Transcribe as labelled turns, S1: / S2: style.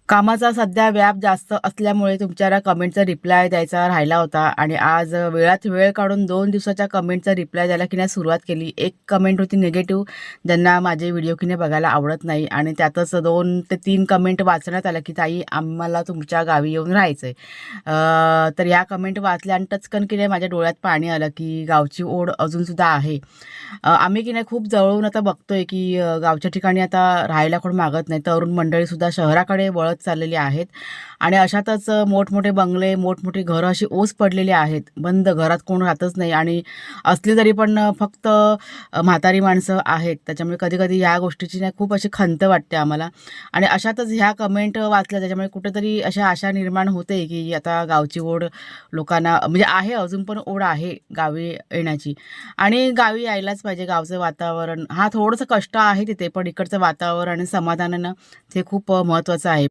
S1: कामाचा सध्या व्याप जास्त असल्यामुळे तुमच्या कमेंटचा रिप्लाय द्यायचा राहिला होता आणि आज वेळात वेळ काढून 2 दिवसाच्या कमेंटचा रिप्लाय द्यायला की नाही सुरुवात केली. एक कमेंट होती निगेटिव्ह, ज्यांना माझे व्हिडिओ की नाही बघायला आवडत नाही आणि त्यातच 2 ते 3 कमेंट वाचण्यात आल्या की ताई आम्हाला तुमच्या गावी येऊन राहायचंय. तर ह्या कमेंट वाचल्या आणि टचकन की नाही माझ्या डोळ्यात पाणी आलं की गावची ओढ अजूनसुद्धा आहे. आम्ही की नाही खूप जवळून आता बघतोय की गावच्या ठिकाणी आता राहायला कोण मागत नाही. तरुण मंडळीसुद्धा शहराकडे वळत चाललेली आहेत आणि अशातच मोठमोठे बंगले, मोठमोठी घरं अशी ओस पडलेली आहेत. बंद घरात कोण राहतच नाही आणि असली तरी पण फक्त म्हातारी माणसं आहेत. त्याच्यामुळे कधी-कधी ह्या गोष्टीची ना खूप अशी खंत वाटते आम्हाला आणि अशातच ह्या कमेंट वाचल्या त्याच्यामुळे कुठेतरी अशा आशा निर्माण होते की आता गावची ओढ लोकांना म्हणजे आहे, अजून पण ओढ आहे गावी येण्याची. आणि गावी यायलाच पाहिजे. गावचं वातावरण थोडंसं कष्ट आहे तिथे, पण इकडचं वातावरण आणि समाधानानं ते खूप महत्त्वाचं आहे.